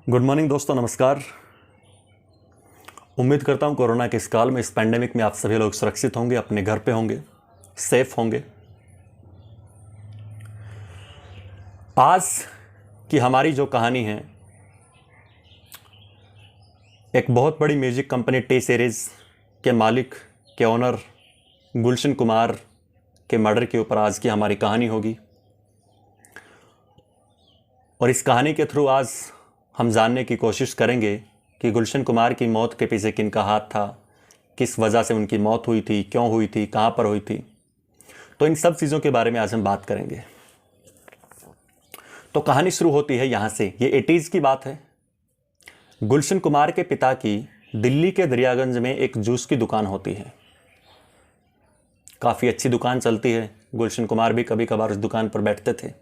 Good morning दोस्तों, नमस्कार। उम्मीद करता हूँ कोरोना के इस काल में, इस पैंडेमिक में आप सभी लोग सुरक्षित होंगे, अपने घर पे होंगे, सेफ होंगे। आज की हमारी जो कहानी है, एक बहुत बड़ी म्यूजिक कंपनी टी सीरीज़ के मालिक के ओनर गुलशन कुमार के मर्डर के ऊपर आज की हमारी कहानी होगी। और इस कहानी के थ्रू आज हम जानने की कोशिश करेंगे कि गुलशन कुमार की मौत के पीछे किनका हाथ था, किस वजह से उनकी मौत हुई थी, क्यों हुई थी, कहाँ पर हुई थी। तो इन सब चीज़ों के बारे में आज हम बात करेंगे। तो कहानी शुरू होती है यहाँ से। ये 80s की बात है। गुलशन कुमार के पिता की दिल्ली के दरियागंज में एक जूस की दुकान होती है। काफ़ी अच्छी दुकान चलती है। गुलशन कुमार भी कभी कभार उस दुकान पर बैठते थे।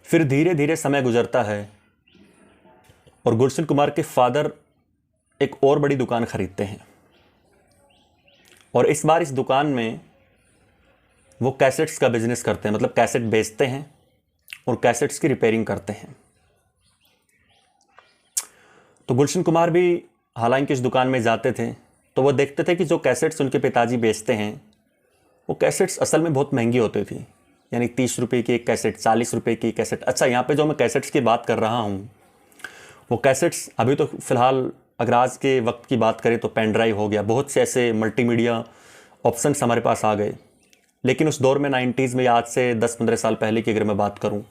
फिर धीरे धीरे समय गुजरता है और गुलशन कुमार के फादर एक और बड़ी दुकान खरीदते हैं। और इस बार इस दुकान में वो कैसेट्स का बिजनेस करते हैं, मतलब कैसेट बेचते हैं और कैसेट्स की रिपेयरिंग करते हैं। तो गुलशन कुमार भी हालांकि इस दुकान में जाते थे तो वो देखते थे कि जो कैसेट्स उनके पिताजी बेचते हैं वो कैसेट्स असल में बहुत महंगी होती थी। यानी 30 रुपये की एक कैसेट, 40 रुपये की कैसेट। अच्छा, यहाँ पे जो मैं कैसेट्स की बात कर रहा हूँ वो कैसेट्स अभी तो फ़िलहाल अगर आज के वक्त की बात करें तो पेन ड्राइव हो गया, बहुत से ऐसे मल्टीमीडिया ऑप्शंस हमारे पास आ गए। लेकिन उस दौर में 90s में, आज से 10-15 साल पहले की अगर मैं बात करूं,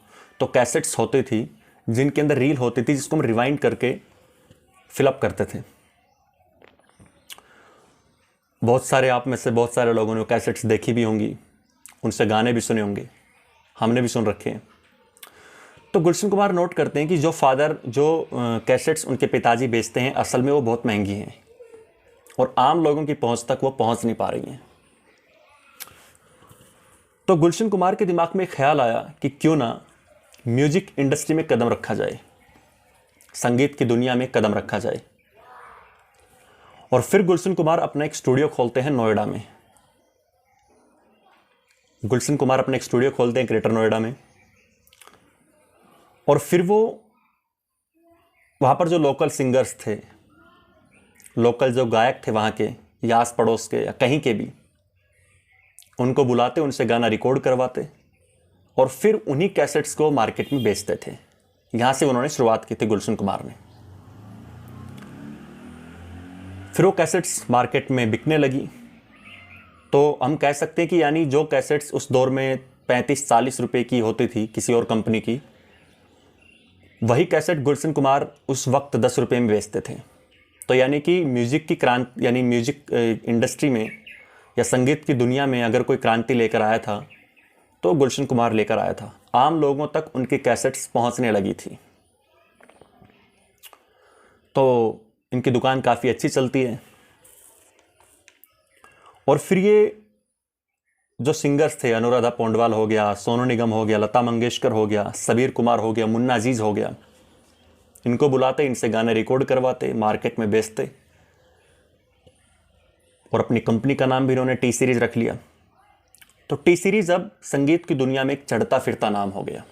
तो कैसेट्स होती थी जिनके अंदर रील होती थी, जिसको हम रिवाइंड करके फिलअप करते थे। बहुत सारे आप में से बहुत सारे लोगों ने वो कैसेट्स देखी भी होंगी, उनसे गाने भी सुने होंगे, हमने भी सुन रखे हैं। तो गुलशन कुमार नोट करते हैं कि जो फादर जो कैसेट्स उनके पिताजी बेचते हैं असल में वो बहुत महंगी हैं और आम लोगों की पहुंच तक वो पहुंच नहीं पा रही हैं। तो गुलशन कुमार के दिमाग में एक ख्याल आया कि क्यों ना म्यूजिक इंडस्ट्री में कदम रखा जाए, संगीत की दुनिया में कदम रखा जाए। और फिर गुलशन कुमार अपना एक स्टूडियो खोलते हैं नोएडा में। गुलशन कुमार अपना एक स्टूडियो खोलते हैं ग्रेटर नोएडा में। और फिर वो वहाँ पर जो लोकल सिंगर्स थे, लोकल जो गायक थे वहाँ के या आस पड़ोस के या कहीं के भी, उनको बुलाते, उनसे गाना रिकॉर्ड करवाते और फिर उन्हीं कैसेट्स को मार्केट में बेचते थे। यहाँ से उन्होंने शुरुआत की थी गुलशन कुमार ने। फिर वो कैसेट्स मार्केट में बिकने लगी। तो हम कह सकते हैं कि यानी जो कैसेट्स उस दौर में 35-40 रुपये की होती थी किसी और कंपनी की, वही कैसेट गुलशन कुमार उस वक्त 10 रुपये में बेचते थे। तो यानी कि म्यूज़िक की क्रांति, यानी म्यूज़िक इंडस्ट्री में या संगीत की दुनिया में अगर कोई क्रांति लेकर आया था तो गुलशन कुमार लेकर आया था। आम लोगों तक उनकी कैसेट्स पहुंचने लगी थी। तो इनकी दुकान काफ़ी अच्छी चलती है। और फिर ये जो सिंगर्स थे, अनुराधा पौंडवाल हो गया, सोनू निगम हो गया, लता मंगेशकर हो गया, सबीर कुमार हो गया, मुन्ना अजीज़ हो गया, इनको बुलाते, इनसे गाने रिकॉर्ड करवाते, मार्केट में बेचते। और अपनी कंपनी का नाम भी इन्होंने टी सीरीज़ रख लिया। तो टी सीरीज़ अब संगीत की दुनिया में एक चढ़ता फिरता नाम हो गया।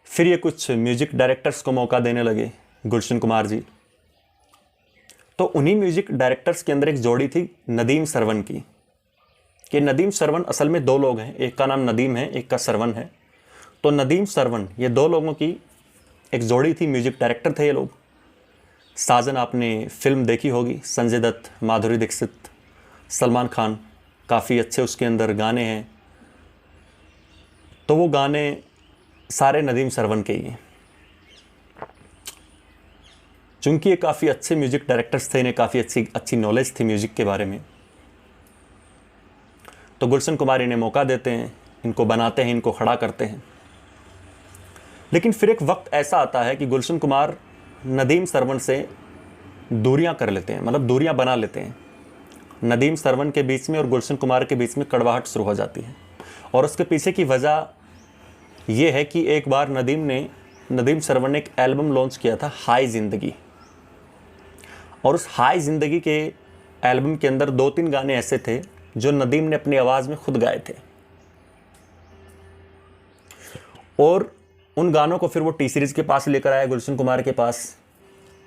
फिर ये कुछ म्यूजिक डायरेक्टर्स को मौका देने लगे गुलशन कुमार जी। तो उन्हीं म्यूजिक डायरेक्टर्स के अंदर एक जोड़ी थी नदीम सरवन की। कि नदीम सरवन असल में दो लोग हैं, एक का नाम नदीम है, एक का सरवन है। तो नदीम सरवन, ये दो लोगों की एक जोड़ी थी, म्यूजिक डायरेक्टर थे ये लोग। साजन आपने फिल्म देखी होगी, संजय दत्त, माधुरी दीक्षित, सलमान खान, काफ़ी अच्छे उसके अंदर गाने हैं। तो वो गाने सारे नदीम सरवन के ही हैं। चूँकि ये काफ़ी अच्छे म्यूज़िक डायरेक्टर्स थे, इन्हें काफ़ी अच्छी नॉलेज थी म्यूज़िक के बारे में, तो गुलशन कुमार इन्हें मौका देते हैं, इनको बनाते हैं, इनको खड़ा करते हैं। लेकिन फिर एक वक्त ऐसा आता है कि गुलशन कुमार नदीम सरवन से दूरियां कर लेते हैं, मतलब दूरियां बना लेते हैं। नदीम सरवन के बीच में और गुलशन कुमार के बीच में कड़वाहट शुरू हो जाती है। और उसके पीछे की वजह यह है कि एक बार नदीम सरवन ने एक एल्बम लॉन्च किया था, हाय ज़िंदगी। और उस हाय ज़िंदगी के एल्बम के अंदर 2-3 गाने ऐसे थे जो नदीम ने अपनी आवाज़ में खुद गाए थे। और उन गानों को फिर वो टी सीरीज़ के पास लेकर आया, गुलशन कुमार के पास,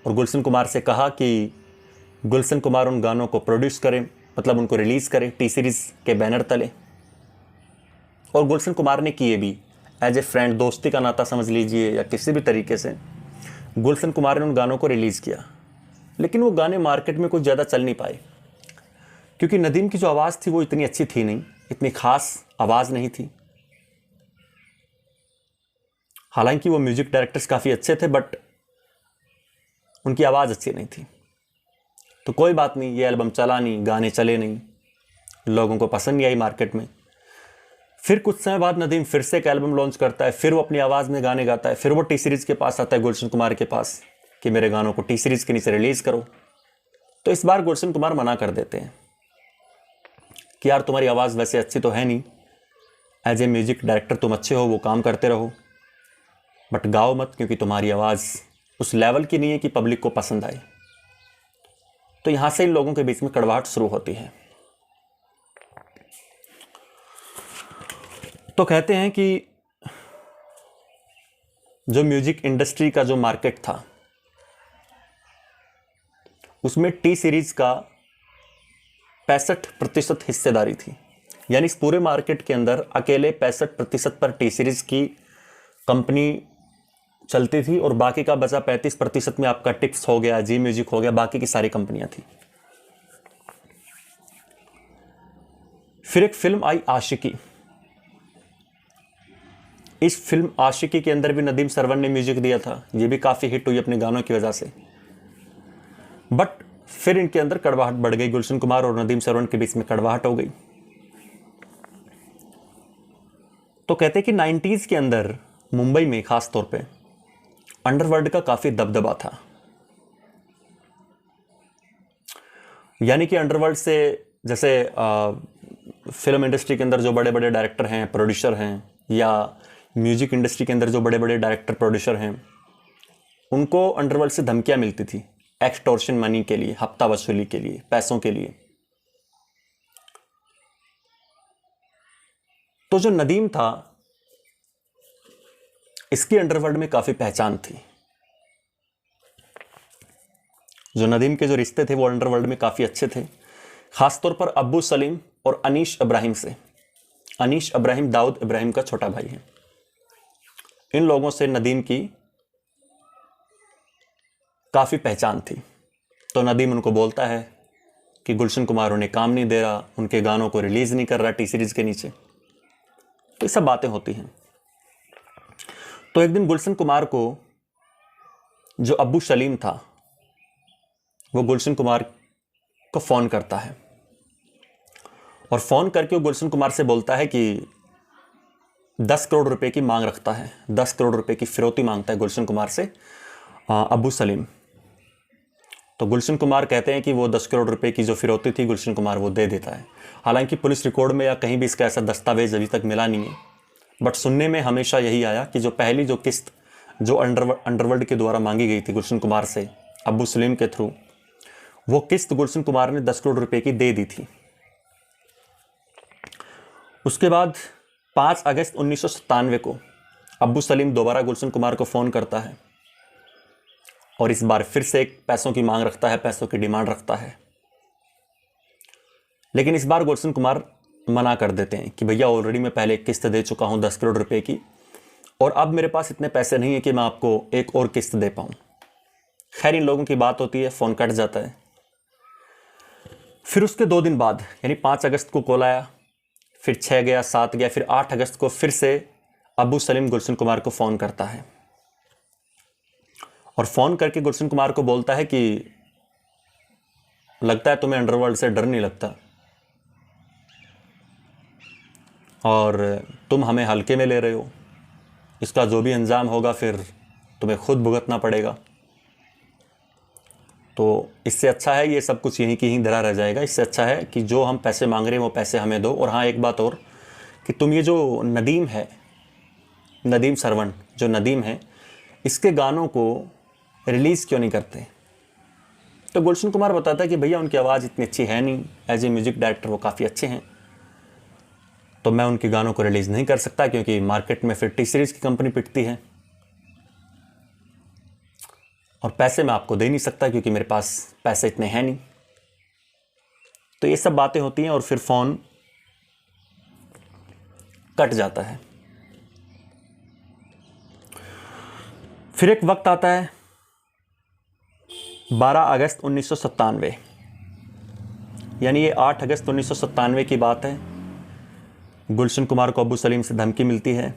और गुलशन कुमार से कहा कि गुलशन कुमार उन गानों को प्रोड्यूस करें, मतलब उनको रिलीज़ करें टी सीरीज़ के बैनर तले। और गुलशन कुमार ने किए भी, एज ए फ्रेंड, दोस्ती का नाता समझ लीजिए या किसी भी तरीके से, गुलशन कुमार ने उन गानों को रिलीज़ किया। लेकिन वो गाने मार्केट में कुछ ज़्यादा चल नहीं पाए, क्योंकि नदीम की जो आवाज़ थी वो इतनी अच्छी थी नहीं, इतनी ख़ास आवाज़ नहीं थी। हालांकि वो म्यूजिक डायरेक्टर्स काफ़ी अच्छे थे, बट उनकी आवाज़ अच्छी नहीं थी। तो कोई बात नहीं, ये एल्बम चला नहीं, गाने चले नहीं, लोगों को पसंद नहीं आई मार्केट में। फिर कुछ समय बाद नदीम फिर से एक एल्बम लॉन्च करता है, फिर वो अपनी आवाज़ में गाने गाता है, फिर वो टी सीरीज़ के पास आता है, गुलशन कुमार के पास, कि मेरे गानों को टी सीरीज़ के नीचे रिलीज़ करो। तो इस बार गुलशन कुमार मना कर देते हैं कि यार तुम्हारी आवाज़ वैसे अच्छी तो है नहीं, एज ए म्यूजिक डायरेक्टर तुम अच्छे हो, वो काम करते रहो, बट गाओ मत, क्योंकि तुम्हारी आवाज़ उस लेवल की नहीं है कि पब्लिक को पसंद आए। तो यहाँ से इन लोगों के बीच में कड़वाहट शुरू होती है। तो कहते हैं कि जो म्यूजिक इंडस्ट्री का जो मार्केट था, उसमें टी सीरीज का 65% हिस्सेदारी थी। यानी इस पूरे मार्केट के अंदर अकेले 65% पर टी सीरीज की कंपनी चलती थी, और बाकी का बचा 35% में आपका टिप्स हो गया, जी म्यूजिक हो गया, बाकी की सारी कंपनियां थी। फिर एक फिल्म आई आशिकी। इस फिल्म आशिकी के अंदर भी नदीम सरवन ने म्यूजिक दिया था, ये भी काफ़ी हिट हुई अपने गानों की वजह से। बट फिर इनके अंदर कड़वाहट बढ़ गई, गुलशन कुमार और नदीम सरवन के बीच में कड़वाहट हो गई। तो कहते हैं कि 90s के अंदर मुंबई में खास तौर पे अंडरवर्ल्ड का काफ़ी दबदबा था। यानी कि अंडरवर्ल्ड से, जैसे फिल्म इंडस्ट्री के अंदर जो बड़े बड़े डायरेक्टर हैं, प्रोड्यूसर हैं, या म्यूजिक इंडस्ट्री के अंदर जो बड़े बड़े डायरेक्टर प्रोड्यूसर हैं, उनको अंडरवर्ल्ड से धमकियां मिलती थी एक्सटॉर्शन मनी के लिए, हफ्ता वसूली के लिए, पैसों के लिए। तो जो नदीम था, इसकी अंडरवर्ल्ड में काफ़ी पहचान थी। जो नदीम के जो रिश्ते थे वो अंडरवर्ल्ड में काफ़ी अच्छे थे, ख़ासतौर पर अब्बू सलीम और अनीश इब्राहिम से। अनीश इब्राहिम दाऊद इब्राहिम का छोटा भाई है। इन लोगों से नदीम की काफ़ी पहचान थी। तो नदीम उनको बोलता है कि गुलशन कुमार उन्हें काम नहीं दे रहा, उनके गानों को रिलीज़ नहीं कर रहा टी सीरीज़ के नीचे। तो ये सब बातें होती हैं। तो एक दिन गुलशन कुमार को जो अब्बू सलीम था, वो गुलशन कुमार को फ़ोन करता है, और फ़ोन करके वो गुलशन कुमार से बोलता है कि 10 करोड़ रुपए की मांग रखता है, 10 करोड़ रुपए की फिरौती मांगता है गुलशन कुमार से अब्बू सलीम। तो गुलशन कुमार कहते हैं कि वो 10 करोड़ रुपए की जो फिरौती थी गुलशन कुमार वो दे देता है। हालांकि पुलिस रिकॉर्ड में या कहीं भी इसका ऐसा दस्तावेज अभी तक मिला नहीं है, बट सुनने में हमेशा यही आया कि जो पहली जो किस्त जो अंडरवर्ल्ड के द्वारा मांगी गई थी गुलशन कुमार से अब्बू सलीम के थ्रू, वो किस्त गुलशन कुमार ने 10 करोड़ रुपए की दे दी थी। उसके बाद 5 अगस्त 1997 को अब्बू सलीम दोबारा गुलशन कुमार को फ़ोन करता है, और इस बार फिर से एक पैसों की मांग रखता है, पैसों की डिमांड रखता है। लेकिन इस बार गुलशन कुमार मना कर देते हैं कि भैया ऑलरेडी मैं पहले एक किस्त दे चुका हूँ 10 करोड़ रुपए की, और अब मेरे पास इतने पैसे नहीं है कि मैं आपको एक और किस्त दे पाऊँ। खैर, इन लोगों की बात होती है, फ़ोन कट जाता है। फिर उसके 2 दिन बाद यानी 5 अगस्त को कॉल आया, फिर 6 गया, 7 गया, फिर 8 अगस्त को फिर से अब्बू सलीम गुलशन कुमार को फ़ोन करता है, और फ़ोन करके गुलशन कुमार को बोलता है कि लगता है तुम्हें अंडरवर्ल्ड से डर नहीं लगता, और तुम हमें हल्के में ले रहे हो, इसका जो भी अंजाम होगा फिर तुम्हें खुद भुगतना पड़ेगा। तो इससे अच्छा है ये सब कुछ यहीं की ही धरा रह जाएगा। इससे अच्छा है कि जो हम पैसे मांग रहे हैं वो पैसे हमें दो। और हाँ, एक बात और कि तुम ये जो नदीम है, नदीम सरवन जो नदीम है, इसके गानों को रिलीज़ क्यों नहीं करते। तो गुलशन कुमार बताता है कि भैया उनकी आवाज़ इतनी अच्छी है नहीं, एज ए म्यूज़िक डायरेक्टर वो काफ़ी अच्छे हैं, तो मैं उनके गानों को रिलीज़ नहीं कर सकता, क्योंकि मार्केट में फिर टी सीरीज़ की कंपनी पिटती है। और पैसे मैं आपको दे नहीं सकता क्योंकि मेरे पास पैसे इतने हैं नहीं। तो ये सब बातें होती हैं और फिर फ़ोन कट जाता है। फिर एक वक्त आता है 12 अगस्त 1997, यानी ये 8 अगस्त 1997 की बात है। गुलशन कुमार को अब्बू सलीम से धमकी मिलती है।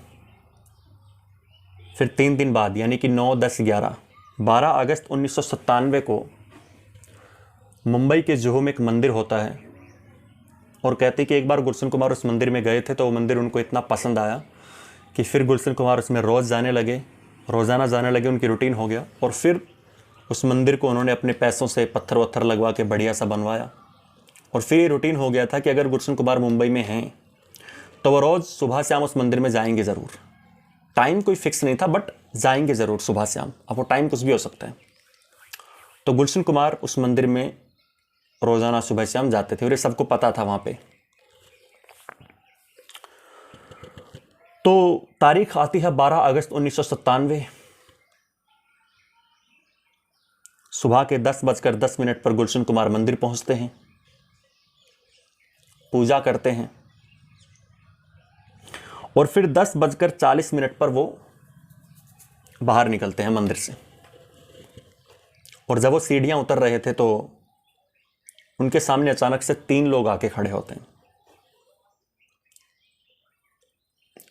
फिर 3 दिन बाद यानी कि 9, 10, 11, 12 अगस्त 1997 को मुंबई के जुहू में एक मंदिर होता है और कहते कि एक बार गुलशन कुमार उस मंदिर में गए थे तो वो मंदिर उनको इतना पसंद आया कि फिर गुलशन कुमार उसमें रोज़ाना जाने लगे, उनकी रूटीन हो गया। और फिर उस मंदिर को उन्होंने अपने पैसों से पत्थर वत्थर लगवा के बढ़िया सा बनवाया। और फिर ये रूटीन हो गया था कि अगर गुलशन कुमार मुंबई में हैं तो वो रोज़ सुबह शाम उस मंदिर में जाएंगे ज़रूर। टाइम कोई फिक्स नहीं था बट जाएंगे ज़रूर सुबह शाम। अब वो टाइम कुछ भी हो सकता है। तो गुलशन कुमार उस मंदिर में रोज़ाना सुबह शाम जाते थे और ये सबको पता था वहाँ पे। तो तारीख आती है 12 अगस्त 1997। सुबह के 10:10 पर गुलशन कुमार मंदिर पहुंचते हैं, पूजा करते हैं और फिर 10:40 पर वो बाहर निकलते हैं मंदिर से। और जब वो सीढ़ियां उतर रहे थे तो उनके सामने अचानक से 3 लोग आके खड़े होते हैं,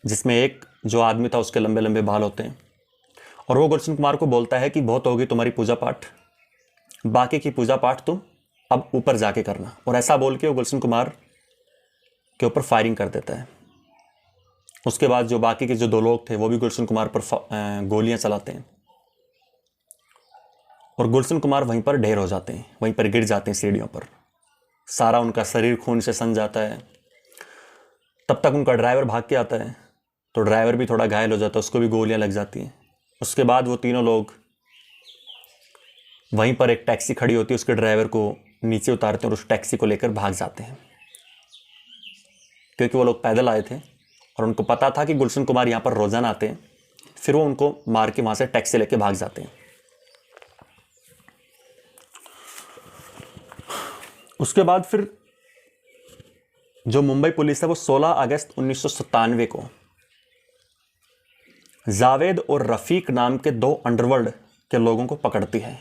जिसमें एक जो आदमी था उसके लंबे लंबे बाल होते हैं। और वो गुलशन कुमार को बोलता है कि बहुत होगी तुम्हारी पूजा पाठ, बाकी की पूजा पाठ तुम अब ऊपर जाके करना। और ऐसा बोल के वो गुलशन कुमार के ऊपर फायरिंग कर देता है। उसके बाद जो बाकी के जो 2 लोग थे वो भी गुलशन कुमार पर गोलियां चलाते हैं और गुलशन कुमार वहीं पर ढेर हो जाते हैं, वहीं पर गिर जाते हैं सीढ़ियों पर। सारा उनका शरीर खून से सन जाता है। तब तक उनका ड्राइवर भाग के आता है तो ड्राइवर भी थोड़ा घायल हो जाता है, उसको भी गोलियां लग जाती हैं। उसके बाद वो तीनों लोग वहीं पर एक टैक्सी खड़ी होती है, उसके ड्राइवर को नीचे उतारते हैं और उस टैक्सी को लेकर भाग जाते हैं, क्योंकि वो लोग पैदल आए थे और उनको पता था कि गुलशन कुमार यहाँ पर रोज़ाना आते हैं। फिर वो उनको मार के वहाँ से टैक्सी लेके भाग जाते हैं। उसके बाद फिर जो मुंबई पुलिस है वो 16 अगस्त 1997 को जावेद और रफ़ीक नाम के 2 अंडरवर्ल्ड के लोगों को पकड़ती है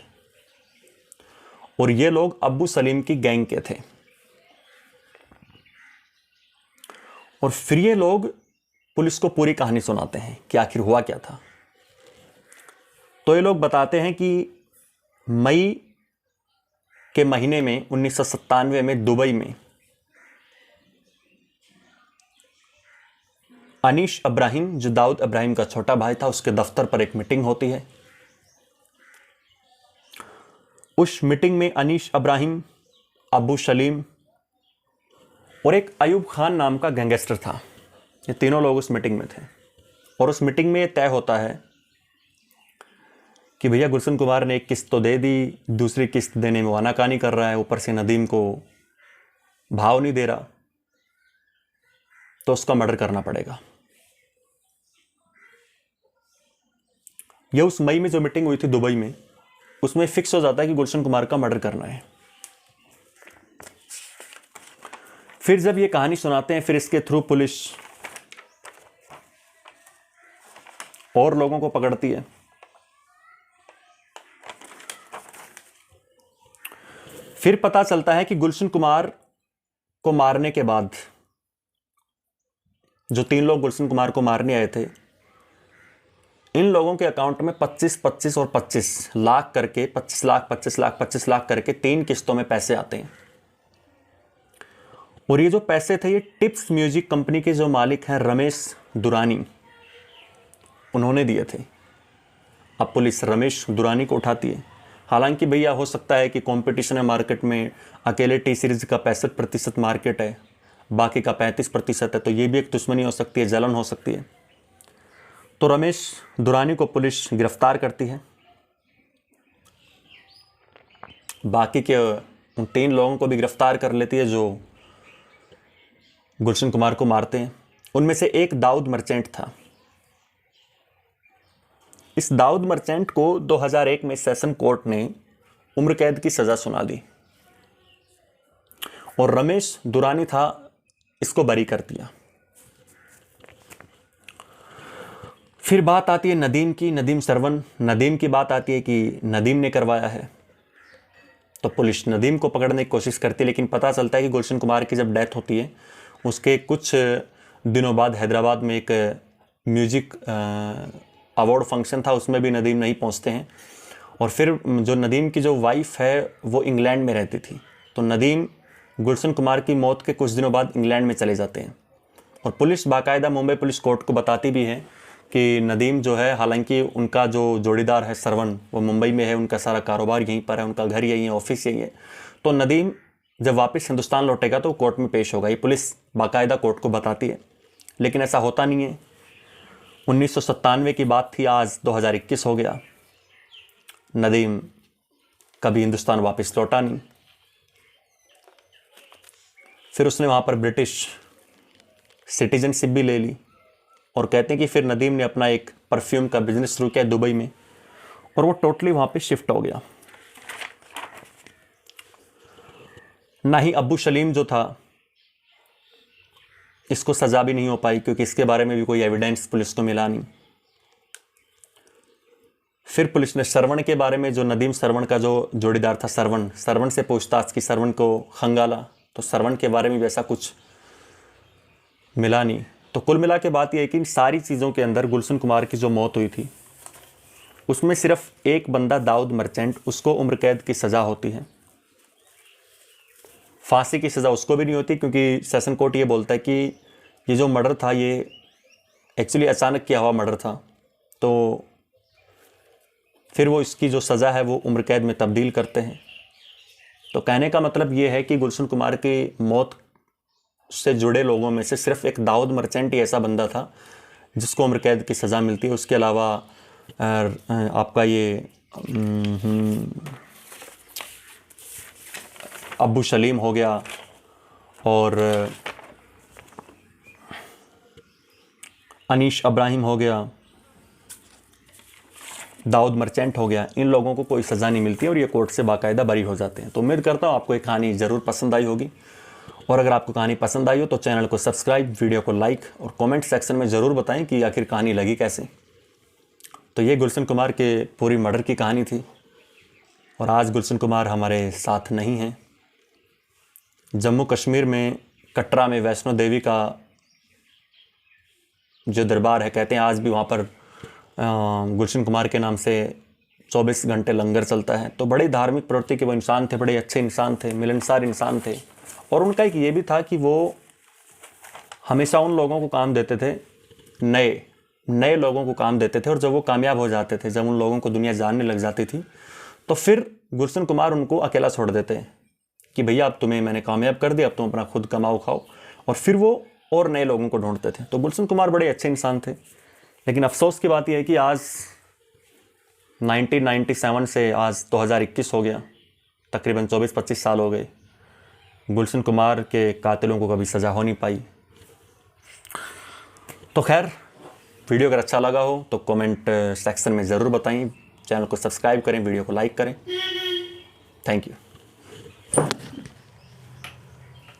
और ये लोग अब्बू सलीम की गैंग के थे। और फिर ये लोग पुलिस को पूरी कहानी सुनाते हैं कि आखिर हुआ क्या था। तो ये लोग बताते हैं कि मई के महीने में 1997 में दुबई में अनीश इब्राहिम, जो दाऊद इब्राहिम का छोटा भाई था, उसके दफ्तर पर एक मीटिंग होती है। उस मीटिंग में अनीश इब्राहिम, अब्बू सलीम और एक अयूब खान नाम का गैंगस्टर था, ये तीनों लोग उस मीटिंग में थे। और उस मीटिंग में तय होता है कि भैया गुलशन कुमार ने एक किस्त तो दे दी, दूसरी किस्त देने में वानाकानी कर रहा है, ऊपर से नदीम को भाव नहीं दे रहा, तो उसका मर्डर करना पड़ेगा। यह उस मई में जो मीटिंग हुई थी दुबई में, उसमें फिक्स हो जाता है कि गुलशन कुमार का मर्डर करना है। फिर जब ये कहानी सुनाते हैं, फिर इसके थ्रू पुलिस और लोगों को पकड़ती है। फिर पता चलता है कि गुलशन कुमार को मारने के बाद जो 3 लोग गुलशन कुमार को मारने आए थे, इन लोगों के अकाउंट में 25 और 25 लाख करके 25 लाख 25 लाख 25 लाख करके 3 किस्तों में पैसे आते हैं। और ये जो पैसे थे ये टिप्स म्यूजिक कंपनी के जो मालिक हैं रमेश दुरानी, उन्होंने दिए थे। अब पुलिस रमेश दुरानी को उठाती है। हालांकि भैया हो सकता है कि कंपटीशन है मार्केट में, अकेले टी सीरीज का 65% मार्केट है, बाकी का 35% है, तो ये भी एक दुश्मनी हो सकती है, जलन हो सकती है। तो रमेश दुरानी को पुलिस गिरफ्तार करती है। बाकी के उन 3 लोगों को भी गिरफ्तार कर लेती है जो गुलशन कुमार को मारते हैं। उनमें से एक दाऊद मर्चेंट था। इस दाऊद मर्चेंट को 2001 में सेशन कोर्ट ने उम्र कैद की सज़ा सुना दी और रमेश दुरानी था इसको बरी कर दिया। फिर बात आती है नदीम की, नदीम सरवन। नदीम की बात आती है कि नदीम ने करवाया है, तो पुलिस नदीम को पकड़ने की कोशिश करती है, लेकिन पता चलता है कि गुलशन कुमार की जब डेथ होती है उसके कुछ दिनों बाद हैदराबाद में एक म्यूजिक अवार्ड फंक्शन था, उसमें भी नदीम नहीं पहुंचते हैं। और फिर जो नदीम की जो वाइफ है वो इंग्लैंड में रहती थी, तो नदीम गुलशन कुमार की मौत के कुछ दिनों बाद इंग्लैंड में चले जाते हैं। और पुलिस बाकायदा मुंबई पुलिस कोर्ट को बताती भी है कि नदीम जो है, हालांकि उनका जो जोड़ीदार है सरवन वो मुंबई में है, उनका सारा कारोबार यहीं पर है, उनका घर यहीं है, ऑफिस यहीं है, तो नदीम जब वापस हिंदुस्तान लौटेगा तो कोर्ट में पेश होगा। ये पुलिस बाकायदा कोर्ट को बताती है, लेकिन ऐसा होता नहीं है। 1997 की बात थी, आज 2021 हो गया, नदीम कभी हिंदुस्तान वापस लौटा नहीं। फिर उसने वहाँ पर ब्रिटिश सिटीजनशिप भी ले ली और कहते हैं कि फिर नदीम ने अपना एक परफ्यूम का बिजनेस शुरू किया दुबई में और वो टोटली वहाँ पे शिफ्ट हो गया। ना ही अब्बू सलीम जो था इसको सज़ा भी नहीं हो पाई, क्योंकि इसके बारे में भी कोई एविडेंस पुलिस को मिला नहीं। फिर पुलिस ने सरवण के बारे में, जो नदीम सरवण का जो जोड़ीदार था सरवण से पूछताछ की, सरवण को खंगाला, तो सरवण के बारे में वैसा कुछ मिला नहीं। तो कुल मिला के बात यह है कि इन सारी चीज़ों के अंदर गुलशन कुमार की जो मौत हुई थी उसमें सिर्फ एक बंदा दाऊद मर्चेंट, उसको उम्र कैद की सज़ा होती है, फांसी की सज़ा उसको भी नहीं होती, क्योंकि सेशन कोर्ट ये बोलता है कि ये जो मर्डर था ये एक्चुअली अचानक किया हुआ मर्डर था, तो फिर वो इसकी जो सज़ा है वो उम्र कैद में तब्दील करते हैं। तो कहने का मतलब ये है कि गुलशन कुमार की मौत से जुड़े लोगों में से सिर्फ एक दाऊद मर्चेंट ही ऐसा बंदा था जिसको उम्र कैद की सज़ा मिलती है। उसके अलावा आपका ये अब्बू सलीम हो गया और अनीश अब्राहिम हो गया, दाऊद मर्चेंट हो गया, इन लोगों को कोई सज़ा नहीं मिलती और ये कोर्ट से बाकायदा बरी हो जाते हैं। तो उम्मीद करता हूँ आपको ये कहानी ज़रूर पसंद आई होगी, और अगर आपको कहानी पसंद आई हो तो चैनल को सब्सक्राइब, वीडियो को लाइक और कमेंट सेक्शन में ज़रूर बताएं कि आखिर कहानी लगी कैसे। तो ये गुलशन कुमार के पूरी मर्डर की कहानी थी, और आज गुलशन कुमार हमारे साथ नहीं हैं। जम्मू कश्मीर में कटरा में वैष्णो देवी का जो दरबार है, कहते हैं आज भी वहाँ पर गुलशन कुमार के नाम से 24 घंटे लंगर चलता है। तो बड़े धार्मिक प्रवृत्ति के वो इंसान थे, बड़े अच्छे इंसान थे, मिलनसार इंसान थे, और उनका एक ये भी था कि वो हमेशा उन लोगों को काम देते थे, नए लोगों को काम देते थे, और जब वो कामयाब हो जाते थे, जब उन लोगों को दुनिया जानने लग जाती थी, तो फिर गुलशन कुमार उनको अकेला छोड़ देते कि भैया अब तुम्हें मैंने कामयाब कर दिया, अब तुम अपना खुद कमाओ खाओ, और फिर वो और नए लोगों को ढूंढते थे। तो गुलशन कुमार बड़े अच्छे इंसान थे, लेकिन अफसोस की बात यह है कि आज 1997 से आज 2021 हो गया, तकरीबन 24-25 साल हो गए, गुलशन कुमार के कातिलों को कभी सज़ा हो नहीं पाई। तो खैर, वीडियो अगर अच्छा लगा हो तो कमेंट सेक्शन में ज़रूर बताएं, चैनल को सब्सक्राइब करें, वीडियो को लाइक करें। Thank you.